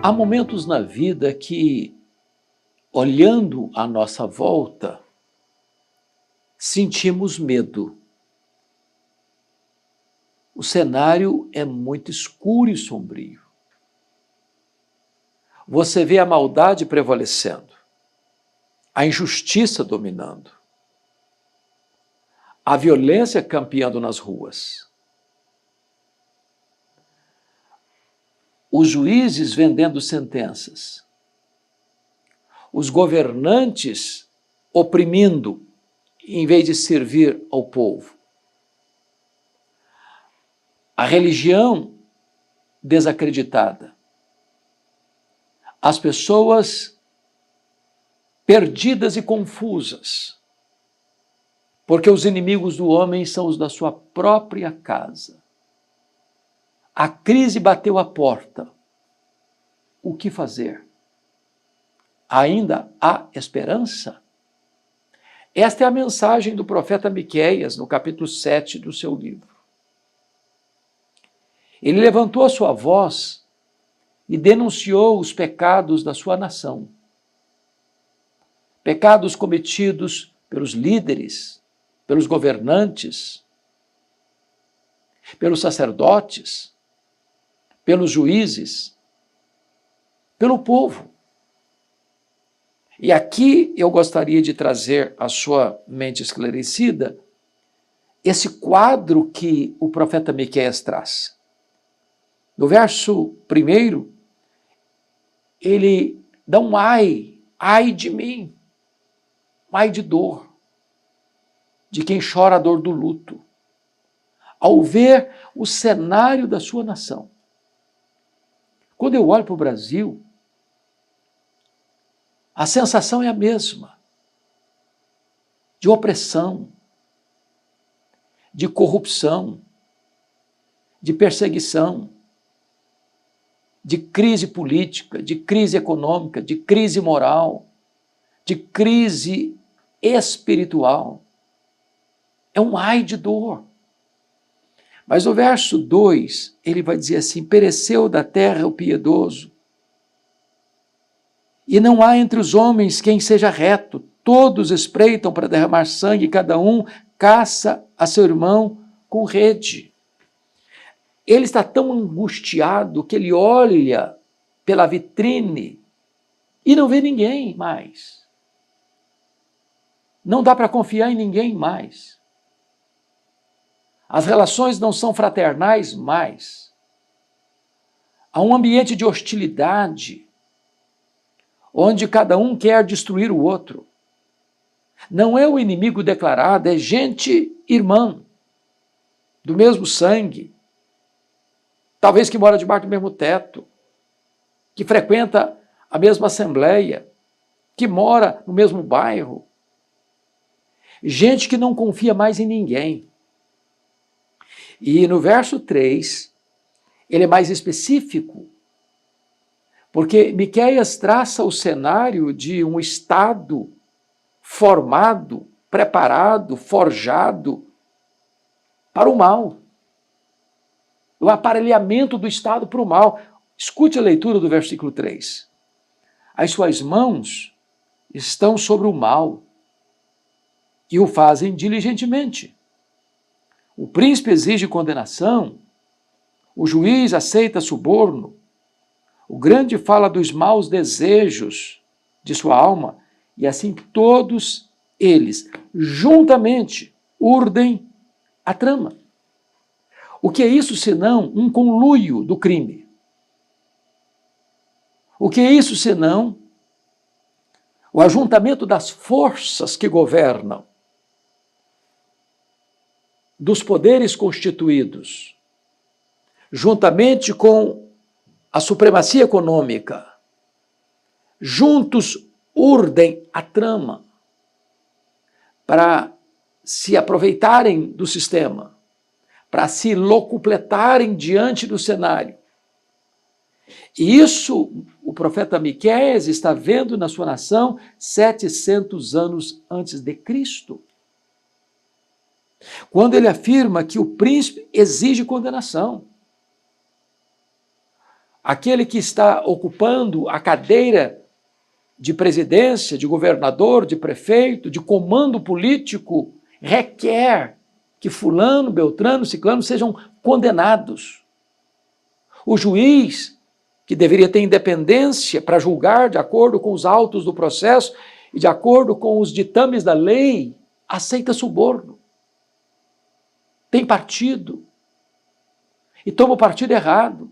Há momentos na vida que, olhando à nossa volta, sentimos medo. O cenário é muito escuro e sombrio. Você vê a maldade prevalecendo, a injustiça dominando, a violência campeando nas ruas, os juízes vendendo sentenças, os governantes oprimindo em vez de servir ao povo, a religião desacreditada, as pessoas perdidas e confusas, porque os inimigos do homem são os da sua própria casa. A crise bateu à porta. O que fazer? Ainda há esperança? Esta é a mensagem do profeta Miqueias, no capítulo 7 do seu livro. Ele levantou a sua voz e denunciou os pecados da sua nação. Pecados cometidos pelos líderes, pelos governantes, pelos sacerdotes, pelos juízes, pelo povo. E aqui eu gostaria de trazer à sua mente esclarecida esse quadro que o profeta Miqueias traz. No verso 1, ele dá um ai de mim, ai de dor, de quem chora a dor do luto, ao ver o cenário da sua nação. Quando eu olho para o Brasil, a sensação é a mesma, de opressão, de corrupção, de perseguição, de crise política, de crise econômica, de crise moral, de crise espiritual. É um ai de dor. Mas no verso 2, ele vai dizer assim: pereceu da terra o piedoso, e não há entre os homens quem seja reto, todos espreitam para derramar sangue, cada um caça a seu irmão com rede. Ele está tão angustiado que ele olha pela vitrine e não vê ninguém mais. Não dá para confiar em ninguém mais. As relações não são fraternais mais. Há um ambiente de hostilidade, onde cada um quer destruir o outro. Não é o inimigo declarado, é gente irmã, do mesmo sangue, talvez que mora debaixo do mesmo teto, que frequenta a mesma assembleia, que mora no mesmo bairro. Gente que não confia mais em ninguém. E no verso 3, ele é mais específico, porque Miqueias traça o cenário de um Estado formado, preparado, forjado para o mal. O aparelhamento do Estado para o mal. Escute a leitura do versículo 3. As suas mãos estão sobre o mal e o fazem diligentemente. O príncipe exige condenação, o juiz aceita suborno, o grande fala dos maus desejos de sua alma, e assim todos eles, juntamente, urdem a trama. O que é isso senão um conluio do crime? O que é isso senão o ajuntamento das forças que governam, dos poderes constituídos, juntamente com a supremacia econômica, juntos urdem a trama para se aproveitarem do sistema, para se locupletarem diante do cenário. E isso o profeta Miqueias está vendo na sua nação 700 anos antes de Cristo. Quando ele afirma que o príncipe exige condenação. aquele que está ocupando a cadeira de presidência, de governador, de prefeito, de comando político, requer que fulano, beltrano, ciclano sejam condenados. O juiz, que deveria ter independência para julgar de acordo com os autos do processo e de acordo com os ditames da lei, aceita suborno. Tem partido. E toma o partido errado.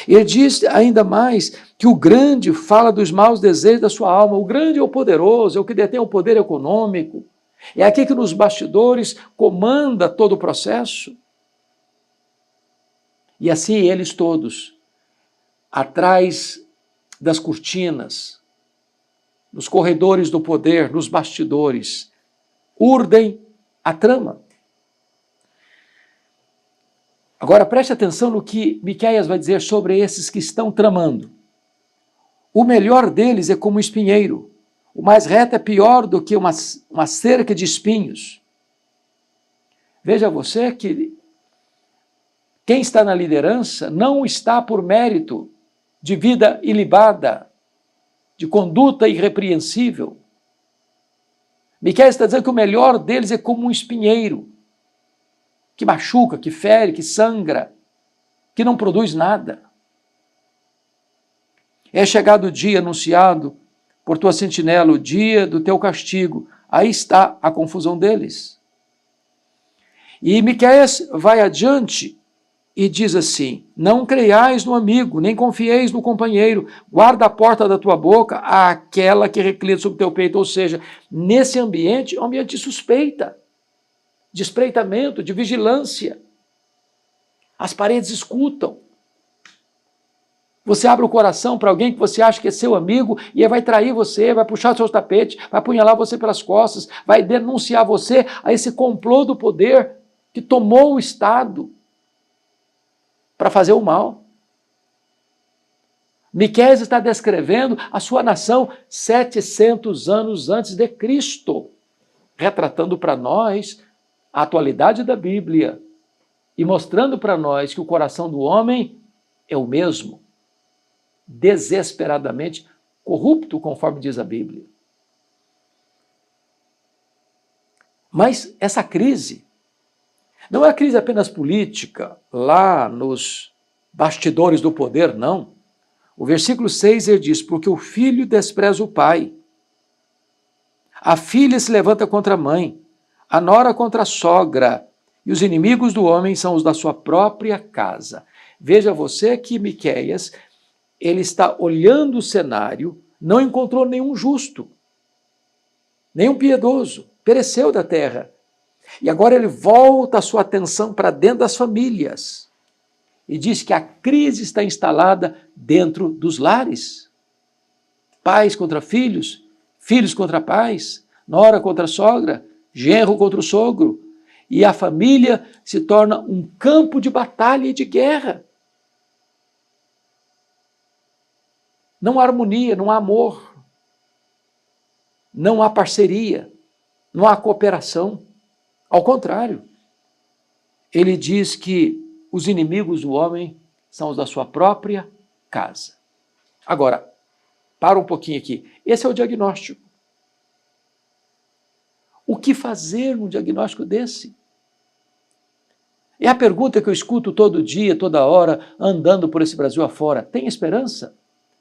Ele diz ainda mais que o grande fala dos maus desejos da sua alma. O grande é o poderoso, é o que detém o poder econômico. É aquele que nos bastidores comanda todo o processo. E assim eles todos, atrás das cortinas, nos corredores do poder, nos bastidores, urdem a trama. Agora preste atenção no que Miqueias vai dizer sobre esses que estão tramando. O melhor deles é como um espinheiro, o mais reto é pior do que uma cerca de espinhos. Veja você que quem está na liderança não está por mérito de vida ilibada, de conduta irrepreensível. Miqueias está dizendo que o melhor deles é como um espinheiro, que machuca, que fere, que sangra, que não produz nada. É chegado o dia anunciado por tua sentinela, o dia do teu castigo. Aí está a confusão deles. E Miqueias vai adiante e diz assim: não creiais no amigo, nem confieis no companheiro, guarda a porta da tua boca àquela que reclina sobre o teu peito. Ou seja, nesse ambiente, é um ambiente de suspeita, de espreitamento, de vigilância. As paredes escutam. Você abre o coração para alguém que você acha que é seu amigo e ele vai trair você, vai puxar seus tapetes, vai apunhalar você pelas costas, vai denunciar você a esse complô do poder que tomou o Estado para fazer o mal. Miqueias está descrevendo a sua nação 700 anos antes de Cristo, retratando para nós a atualidade da Bíblia e mostrando para nós que o coração do homem é o mesmo, desesperadamente corrupto, conforme diz a Bíblia. Mas essa crise não é a crise apenas política, lá nos bastidores do poder, não. O versículo 6 ele diz: porque o filho despreza o pai, a filha se levanta contra a mãe, a nora contra a sogra, e os inimigos do homem são os da sua própria casa. Veja você que Miqueias, ele está olhando o cenário, não encontrou nenhum justo, nenhum piedoso, pereceu da terra. E agora ele volta a sua atenção para dentro das famílias e diz que a crise está instalada dentro dos lares. Pais contra filhos, filhos contra pais, nora contra sogra, genro contra o sogro. E a família se torna um campo de batalha e de guerra. Não há harmonia, não há amor, não há parceria, não há cooperação. Ao contrário, ele diz que os inimigos do homem são os da sua própria casa. Agora, para um pouquinho aqui. Esse é o diagnóstico. O que fazer num diagnóstico desse? É a pergunta que eu escuto todo dia, toda hora, andando por esse Brasil afora. Tem esperança?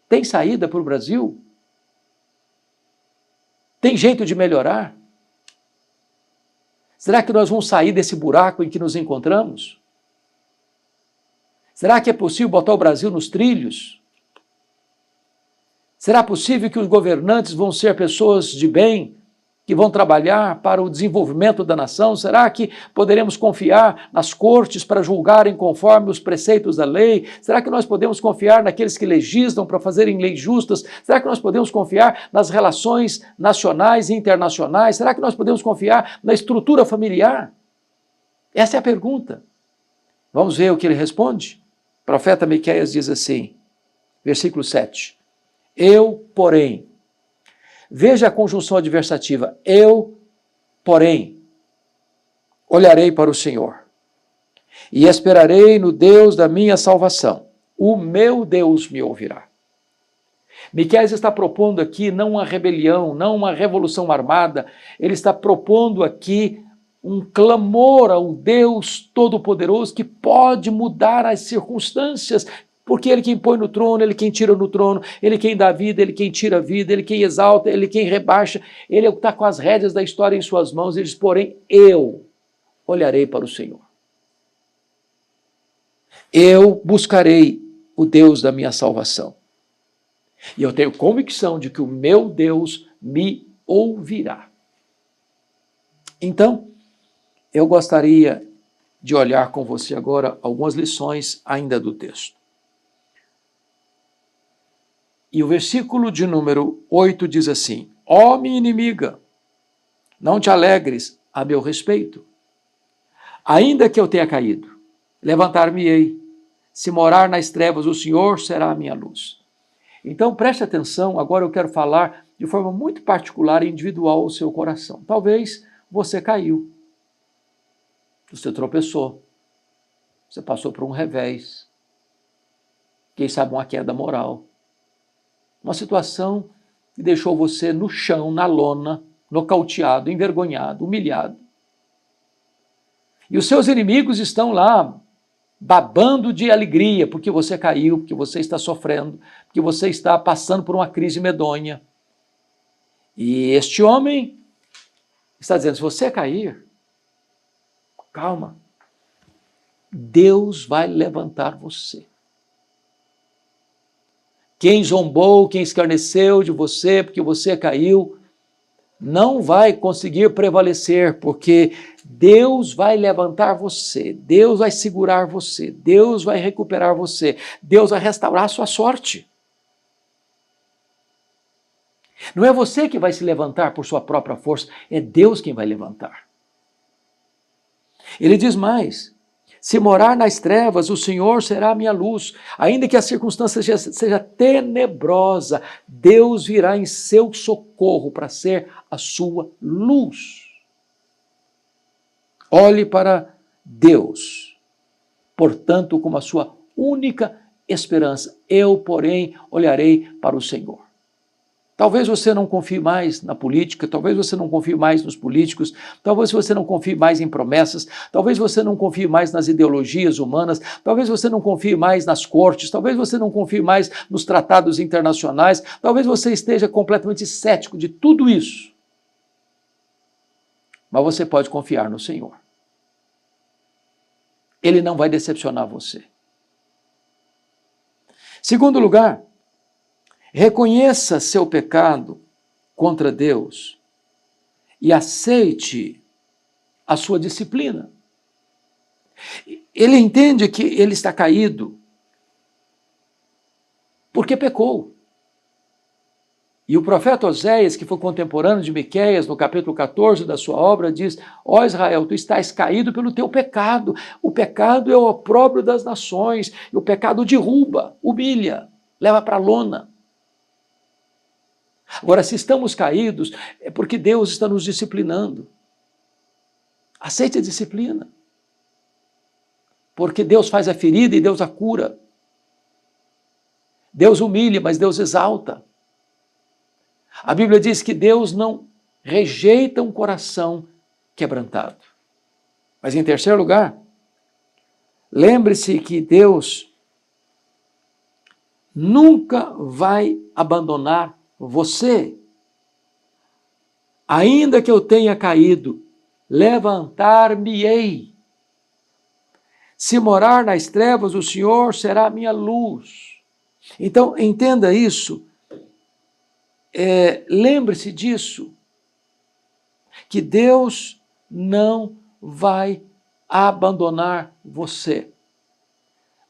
Tem saída para o Brasil? Tem jeito de melhorar? Será que nós vamos sair desse buraco em que nos encontramos? Será que é possível botar o Brasil nos trilhos? Será possível que os governantes vão ser pessoas de bem, que vão trabalhar para o desenvolvimento da nação? Será que poderemos confiar nas cortes para julgarem conforme os preceitos da lei? Será que nós podemos confiar naqueles que legislam para fazerem leis justas? Será que nós podemos confiar nas relações nacionais e internacionais? Será que nós podemos confiar na estrutura familiar? Essa é a pergunta. Vamos ver o que ele responde? O profeta Miqueias diz assim, versículo 7. Eu, porém, veja a conjunção adversativa, eu, porém, olharei para o Senhor e esperarei no Deus da minha salvação. o meu Deus me ouvirá. Miqueias está propondo aqui não uma rebelião, não uma revolução armada, ele está propondo aqui um clamor ao Deus Todo-Poderoso que pode mudar as circunstâncias, porque Ele quem põe no trono, Ele quem tira no trono, Ele quem dá vida, Ele quem tira a vida, Ele quem exalta, Ele quem rebaixa, Ele é o que está com as rédeas da história em suas mãos. Ele diz, porém, eu olharei para o Senhor. Eu buscarei o Deus da minha salvação. E eu tenho convicção de que o meu Deus me ouvirá. Então, eu gostaria de olhar com você agora algumas lições ainda do texto. E o versículo de número 8 diz assim: ó minha inimiga, não te alegres a meu respeito. Ainda que eu tenha caído, levantar-me-ei. Se morar nas trevas, o Senhor será a minha luz. Então, preste atenção, agora eu quero falar de forma muito particular e individual ao seu coração. Talvez você caiu, você tropeçou, você passou por um revés, quem sabe uma queda moral, uma situação que deixou você no chão, na lona, nocauteado, envergonhado, humilhado. E os seus inimigos estão lá, babando de alegria, porque você caiu, porque você está sofrendo, porque você está passando por uma crise medonha. E este homem está dizendo, se você cair, calma, Deus vai levantar você. Quem zombou, quem escarneceu de você, porque você caiu, não vai conseguir prevalecer, porque Deus vai levantar você, Deus vai segurar você, Deus vai recuperar você, Deus vai restaurar a sua sorte. Não é você que vai se levantar por sua própria força, é Deus quem vai levantar. Ele diz mais, se morar nas trevas, o Senhor será a minha luz. Ainda que a circunstância seja tenebrosa, Deus virá em seu socorro para ser a sua luz. Olhe para Deus, portanto, como a sua única esperança. Eu, porém, olharei para o Senhor. Talvez você não confie mais na política, talvez você não confie mais nos políticos, talvez você não confie mais em promessas, talvez você não confie mais nas ideologias humanas, talvez você não confie mais nas cortes, talvez você não confie mais nos tratados internacionais, talvez você esteja completamente cético de tudo isso. Mas você pode confiar no Senhor. Ele não vai decepcionar você. Segundo lugar, reconheça seu pecado contra Deus e aceite a sua disciplina. Ele entende que ele está caído porque pecou. E o profeta Oséias, que foi contemporâneo de Miqueias, no capítulo 14 da sua obra, diz, ó Israel, tu estás caído pelo teu pecado. O pecado é o opróbrio das nações, e o pecado derruba, humilha, leva para a lona. Agora, se estamos caídos, é porque Deus está nos disciplinando. Aceite a disciplina. Porque Deus faz a ferida e Deus a cura. Deus humilha, mas Deus exalta. A Bíblia diz que Deus não rejeita um coração quebrantado. Mas em terceiro lugar, lembre-se que Deus nunca vai abandonar você. Ainda que eu tenha caído, levantar-me-ei. Se morar nas trevas, o Senhor será a minha luz. Então, entenda isso. Lembre-se disso, que Deus não vai abandonar você.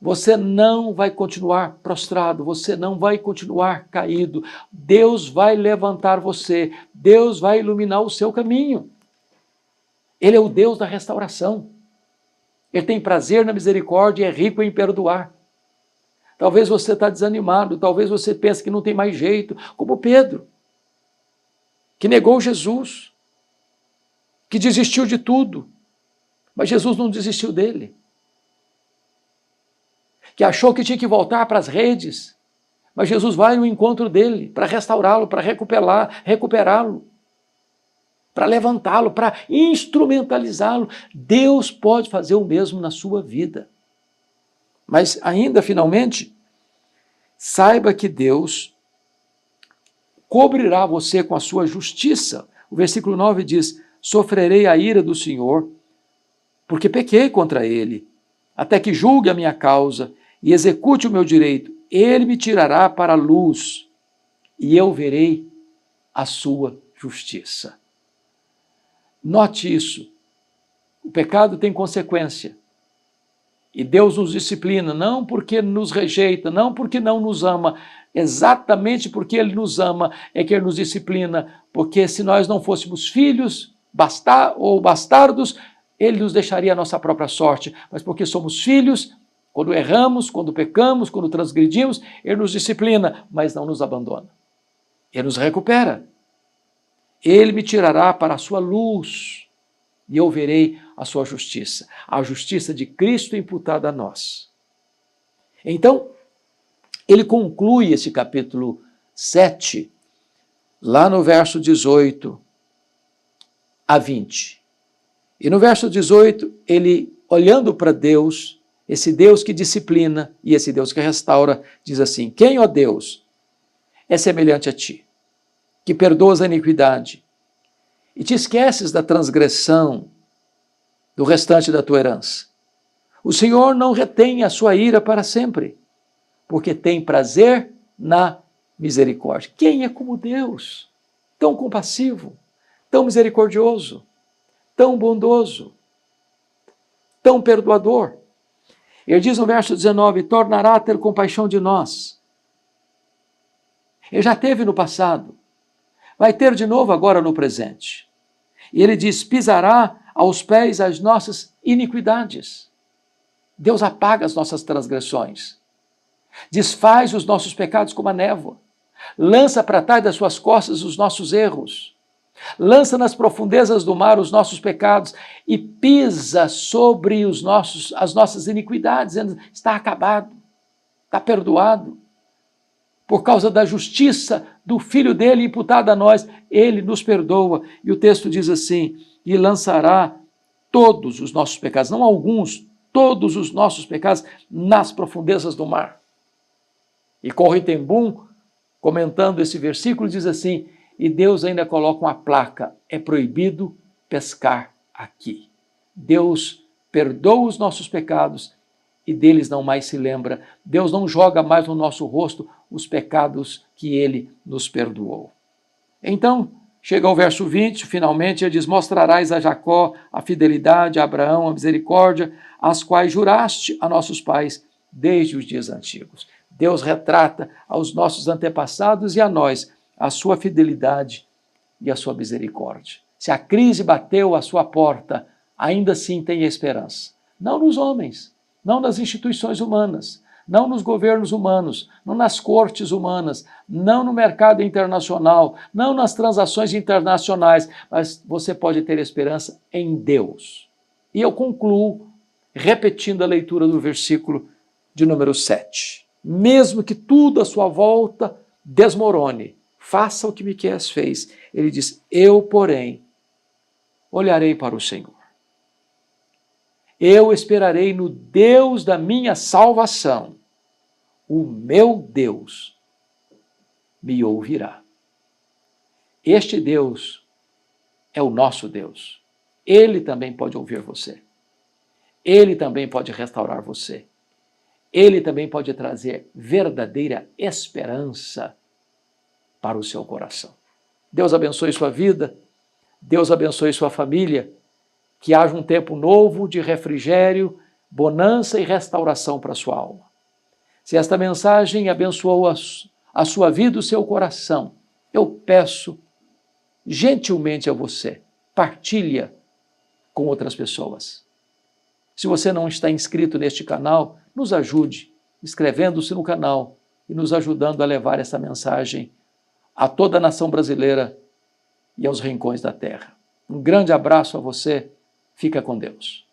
Você não vai continuar prostrado, você não vai continuar caído. Deus vai levantar você, Deus vai iluminar o seu caminho. Ele é o Deus da restauração. Ele tem prazer na misericórdia e é rico em perdoar. Talvez você está desanimado, talvez você pense que não tem mais jeito, como Pedro, que negou Jesus, que desistiu de tudo, mas Jesus não desistiu dele. que achou que tinha que voltar para as redes, mas Jesus vai no encontro dele para restaurá-lo, para recuperá-lo, para levantá-lo, para instrumentalizá-lo. Deus pode fazer o mesmo na sua vida. Mas ainda, finalmente, saiba que Deus cobrirá você com a sua justiça. O versículo 9 diz: sofrerei a ira do Senhor, porque pequei contra ele, até que julgue a minha causa e execute o meu direito. Ele me tirará para a luz e eu verei a sua justiça. Note isso. O pecado tem consequência. E Deus nos disciplina, não porque nos rejeita, não porque não nos ama, exatamente porque Ele nos ama é que Ele nos disciplina, porque se nós não fôssemos filhos ou bastardos, Ele nos deixaria a nossa própria sorte, mas porque somos filhos, quando erramos, quando pecamos, quando transgredimos, Ele nos disciplina, mas não nos abandona. Ele nos recupera. Ele me tirará para a sua luz e eu verei a sua justiça, a justiça de Cristo imputada a nós. Então, ele conclui esse capítulo 7, lá no verso 18 a 20. E no verso 18, ele, olhando para Deus, esse Deus que disciplina e esse Deus que restaura, diz assim: quem, ó Deus, é semelhante a ti, que perdoas a iniquidade e te esqueces da transgressão do restante da tua herança? O Senhor não retém a sua ira para sempre, porque tem prazer na misericórdia. Quem é como Deus? Tão compassivo, tão misericordioso, tão bondoso, tão perdoador. Ele diz no verso 19: tornará a ter compaixão de nós. Ele já teve no passado, vai ter de novo agora no presente. E ele diz: pisará aos pés as nossas iniquidades. Deus apaga as nossas transgressões, desfaz os nossos pecados como a névoa, lança para trás das suas costas os nossos erros, lança nas profundezas do mar os nossos pecados e pisa sobre as nossas iniquidades, dizendo: está acabado, está perdoado. Por causa da justiça do Filho dele imputada a nós, ele nos perdoa. E o texto diz assim: e lançará todos os nossos pecados, não alguns, todos os nossos pecados nas profundezas do mar. E Corrie ten Boom, comentando esse versículo, diz assim: e Deus ainda coloca uma placa: é proibido pescar aqui. Deus perdoa os nossos pecados e deles não mais se lembra. Deus não joga mais no nosso rosto os pecados que ele nos perdoou. Então, chega ao verso 20, finalmente ele diz: mostrarás a Jacó a fidelidade, a Abraão a misericórdia, as quais juraste a nossos pais desde os dias antigos. Deus retrata aos nossos antepassados e a nós a sua fidelidade e a sua misericórdia. Se a crise bateu à sua porta, ainda assim tem esperança. Não nos homens, não nas instituições humanas, não nos governos humanos, não nas cortes humanas, não no mercado internacional, não nas transações internacionais, mas você pode ter esperança em Deus. E eu concluo repetindo a leitura do versículo de número 7. Mesmo que tudo à sua volta desmorone, faça o que Miqueias fez. Ele diz: eu, porém, olharei para o Senhor. Eu esperarei no Deus da minha salvação. O meu Deus me ouvirá. Este Deus é o nosso Deus. Ele também pode ouvir você. Ele também pode restaurar você. Ele também pode trazer verdadeira esperança para o seu coração. Deus abençoe sua vida. Deus abençoe sua família. Que haja um tempo novo de refrigério, bonança e restauração para a sua alma. Se esta mensagem abençoou a sua vida, o seu coração, eu peço gentilmente a você, partilha com outras pessoas. Se você não está inscrito neste canal, nos ajude inscrevendo-se no canal e nos ajudando a levar essa mensagem a toda a nação brasileira e aos rincões da terra. Um grande abraço a você. Fica com Deus.